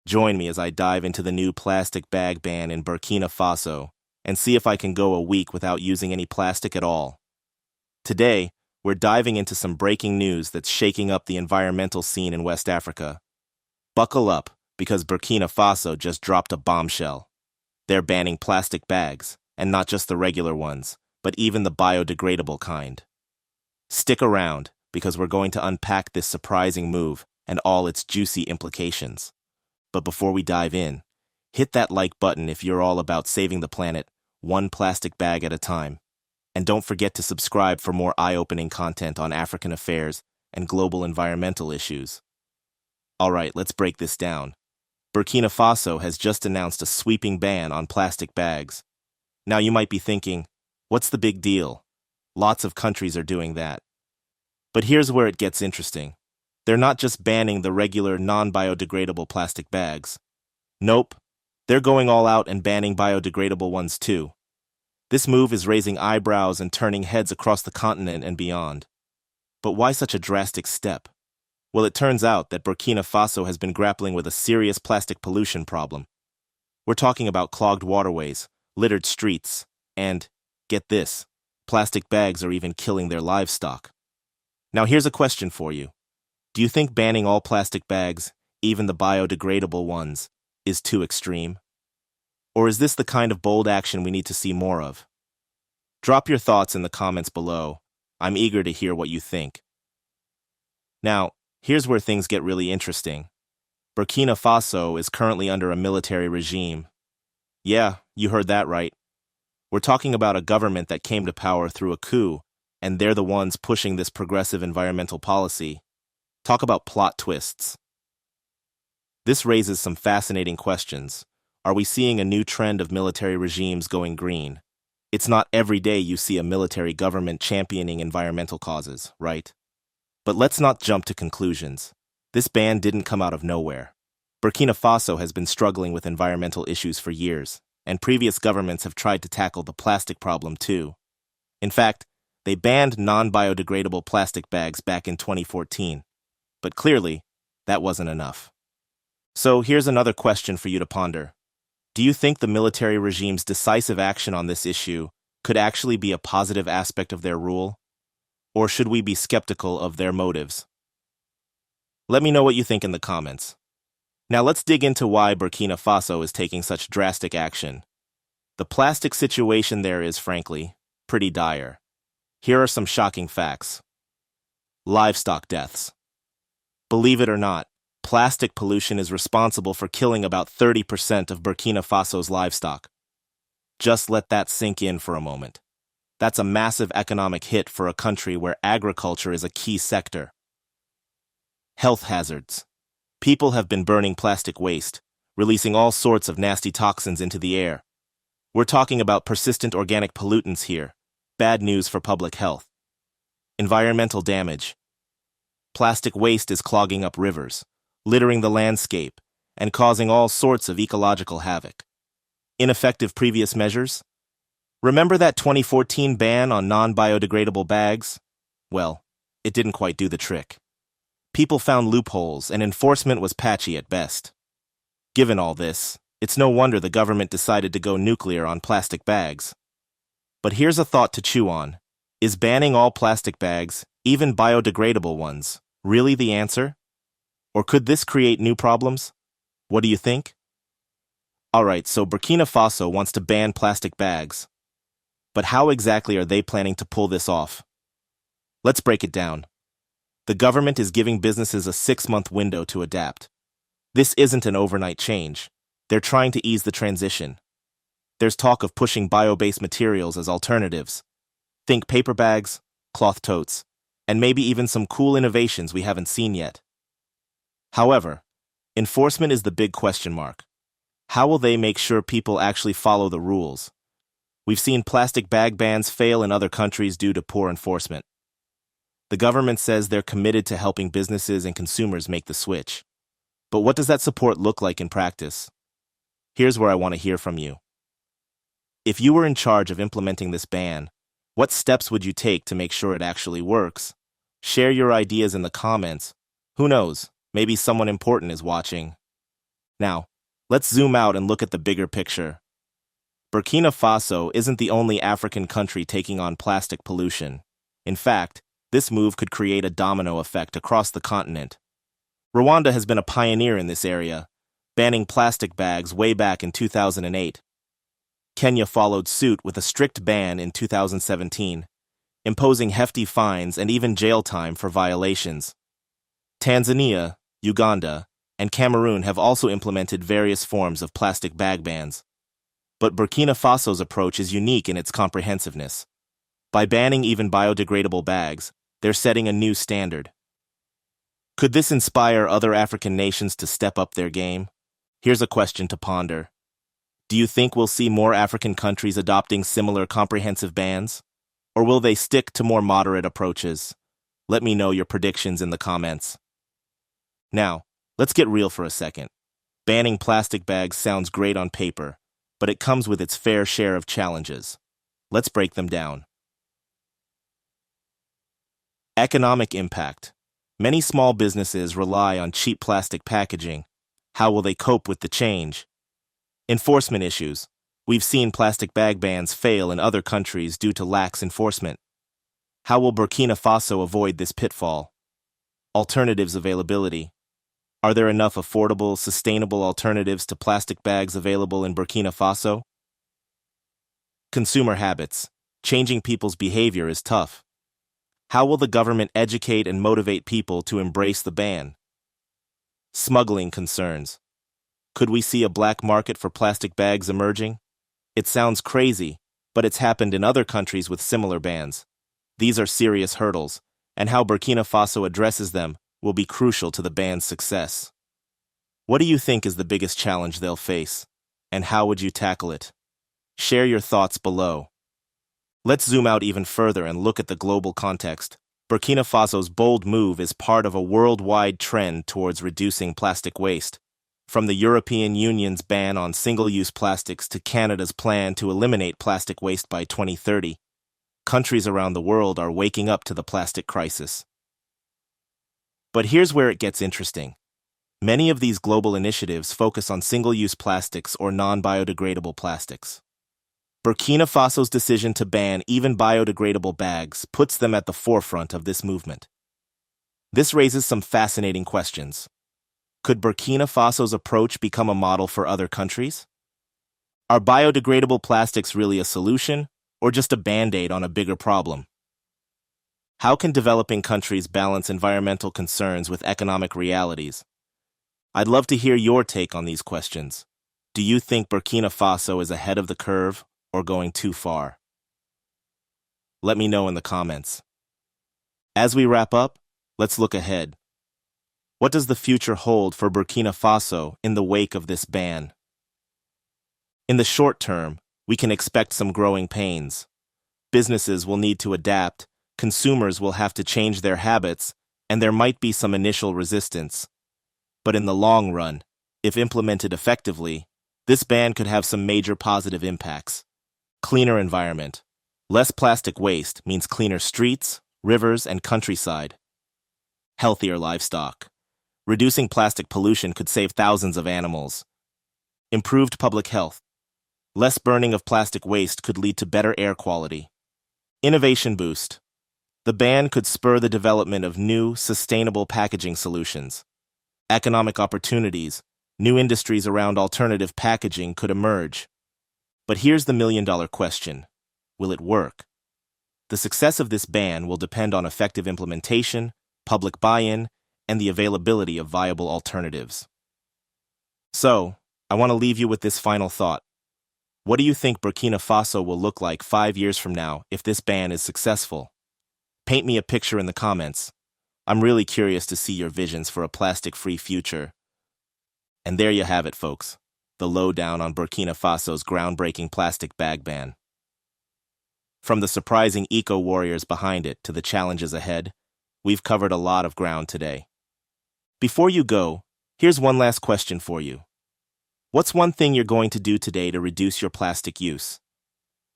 Join me as I dive into the new plastic bag ban in Burkina Faso and see if I can go a week without using any plastic at all. Today, we're diving into some breaking news that's shaking up the environmental scene in West Africa. Buckle up, because Burkina Faso just dropped a bombshell. They're banning plastic bags, and not just the regular ones, but even the biodegradable kind. Stick around, because we're going to unpack this surprising move and all its juicy implications. But before we dive in, hit that like button if you're all about saving the planet, one plastic bag at a time. And don't forget to subscribe for more eye-opening content on African affairs and global environmental issues. All right, let's break this down. Burkina Faso has just announced a sweeping ban on plastic bags. Now you might be thinking, what's the big deal? Lots of countries are doing that. But here's where it gets interesting. They're not just banning the regular non-biodegradable plastic bags. Nope, they're going all out and banning biodegradable ones too. This move is raising eyebrows and turning heads across the continent and beyond. But why such a drastic step? Well, it turns out that Burkina Faso has been grappling with a serious plastic pollution problem. We're talking about clogged waterways, littered streets, and, get this, plastic bags are even killing their livestock. Now here's a question for you. Do you think banning all plastic bags, even the biodegradable ones, is too extreme? Or is this the kind of bold action we need to see more of? Drop your thoughts in the comments below. I'm eager to hear what you think. Now, here's where things get really interesting. Burkina Faso is currently under a military regime. Yeah, you heard that right. We're talking about a government that came to power through a coup, and they're the ones pushing this progressive environmental policy. Talk about plot twists. This raises some fascinating questions. Are we seeing a new trend of military regimes going green? It's not every day you see a military government championing environmental causes, right? But let's not jump to conclusions. This ban didn't come out of nowhere. Burkina Faso has been struggling with environmental issues for years, and previous governments have tried to tackle the plastic problem too. In fact, they banned non-biodegradable plastic bags back in 2014. But clearly, that wasn't enough. So here's another question for you to ponder. Do you think the military regime's decisive action on this issue could actually be a positive aspect of their rule? Or should we be skeptical of their motives? Let me know what you think in the comments. Now let's dig into why Burkina Faso is taking such drastic action. The plastic situation there is, frankly, pretty dire. Here are some shocking facts. Livestock deaths. Believe it or not, plastic pollution is responsible for killing about 30% of Burkina Faso's livestock. Just let that sink in for a moment. That's a massive economic hit for a country where agriculture is a key sector. Health hazards. People have been burning plastic waste, releasing all sorts of nasty toxins into the air. We're talking about persistent organic pollutants here. Bad news for public health. Environmental damage. Plastic waste is clogging up rivers, littering the landscape, and causing all sorts of ecological havoc. Ineffective previous measures? Remember that 2014 ban on non-biodegradable bags? Well, it didn't quite do the trick. People found loopholes, and enforcement was patchy at best. Given all this, it's no wonder the government decided to go nuclear on plastic bags. But here's a thought to chew on. Is banning all plastic bags, even biodegradable ones, really the answer? Or could this create new problems? What do you think? Alright, so Burkina Faso wants to ban plastic bags. But how exactly are they planning to pull this off? Let's break it down. The government is giving businesses a 6-month window to adapt. This isn't an overnight change. They're trying to ease the transition. There's talk of pushing bio-based materials as alternatives. Think paper bags, cloth totes, and maybe even some cool innovations we haven't seen yet. However, enforcement is the big question mark. How will they make sure people actually follow the rules? We've seen plastic bag bans fail in other countries due to poor enforcement. The government says they're committed to helping businesses and consumers make the switch. But what does that support look like in practice? Here's where I want to hear from you. If you were in charge of implementing this ban, what steps would you take to make sure it actually works? Share your ideas in the comments. Who knows, maybe someone important is watching. Now, let's zoom out and look at the bigger picture. Burkina Faso isn't the only African country taking on plastic pollution. In fact, this move could create a domino effect across the continent. Rwanda has been a pioneer in this area, banning plastic bags way back in 2008. Kenya followed suit with a strict ban in 2017, imposing hefty fines and even jail time for violations. Tanzania, Uganda, and Cameroon have also implemented various forms of plastic bag bans. But Burkina Faso's approach is unique in its comprehensiveness. By banning even biodegradable bags, they're setting a new standard. Could this inspire other African nations to step up their game? Here's a question to ponder. Do you think we'll see more African countries adopting similar comprehensive bans? Or will they stick to more moderate approaches? Let me know your predictions in the comments. Now, let's get real for a second. Banning plastic bags sounds great on paper, but it comes with its fair share of challenges. Let's break them down. Economic impact. Many small businesses rely on cheap plastic packaging. How will they cope with the change? Enforcement issues. We've seen plastic bag bans fail in other countries due to lax enforcement. How will Burkina Faso avoid this pitfall? Alternatives availability. Are there enough affordable, sustainable alternatives to plastic bags available in Burkina Faso? Consumer habits. Changing people's behavior is tough. How will the government educate and motivate people to embrace the ban? Smuggling concerns. Could we see a black market for plastic bags emerging? It sounds crazy, but it's happened in other countries with similar bans. These are serious hurdles, and how Burkina Faso addresses them will be crucial to the ban's success. What do you think is the biggest challenge they'll face, and how would you tackle it? Share your thoughts below. Let's zoom out even further and look at the global context. Burkina Faso's bold move is part of a worldwide trend towards reducing plastic waste. From the European Union's ban on single-use plastics to Canada's plan to eliminate plastic waste by 2030, countries around the world are waking up to the plastic crisis. But here's where it gets interesting. Many of these global initiatives focus on single-use plastics or non-biodegradable plastics. Burkina Faso's decision to ban even biodegradable bags puts them at the forefront of this movement. This raises some fascinating questions. Could Burkina Faso's approach become a model for other countries? Are biodegradable plastics really a solution, or just a band-aid on a bigger problem? How can developing countries balance environmental concerns with economic realities? I'd love to hear your take on these questions. Do you think Burkina Faso is ahead of the curve or going too far? Let me know in the comments. As we wrap up, let's look ahead. What does the future hold for Burkina Faso in the wake of this ban? In the short term, we can expect some growing pains. Businesses will need to adapt, consumers will have to change their habits, and there might be some initial resistance. But in the long run, if implemented effectively, this ban could have some major positive impacts. Cleaner environment. Less plastic waste means cleaner streets, rivers, and countryside. Healthier livestock. Reducing plastic pollution could save thousands of animals. Improved public health. Less burning of plastic waste could lead to better air quality. Innovation boost. The ban could spur the development of new, sustainable packaging solutions. Economic opportunities. New industries around alternative packaging could emerge. But here's the million-dollar question. Will it work? The success of this ban will depend on effective implementation, public buy-in, and the availability of viable alternatives. So, I want to leave you with this final thought. What do you think Burkina Faso will look like 5 years from now if this ban is successful? Paint me a picture in the comments. I'm really curious to see your visions for a plastic-free future. And there you have it, folks. The lowdown on Burkina Faso's groundbreaking plastic bag ban. From the surprising eco-warriors behind it to the challenges ahead, we've covered a lot of ground today. Before you go, here's one last question for you. What's one thing you're going to do today to reduce your plastic use?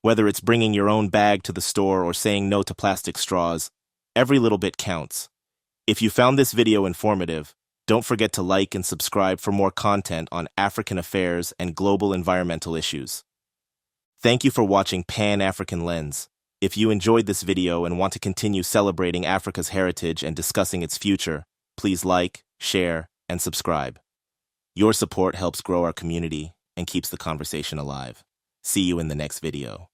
Whether it's bringing your own bag to the store or saying no to plastic straws, every little bit counts. If you found this video informative, Don't forget to like and subscribe for more content on African affairs and global environmental issues. Thank you for watching Pan-African Lens. If you enjoyed this video and want to continue celebrating Africa's heritage and discussing its future, please like, share, and subscribe. Your support helps grow our community and keeps the conversation alive. See you in the next video.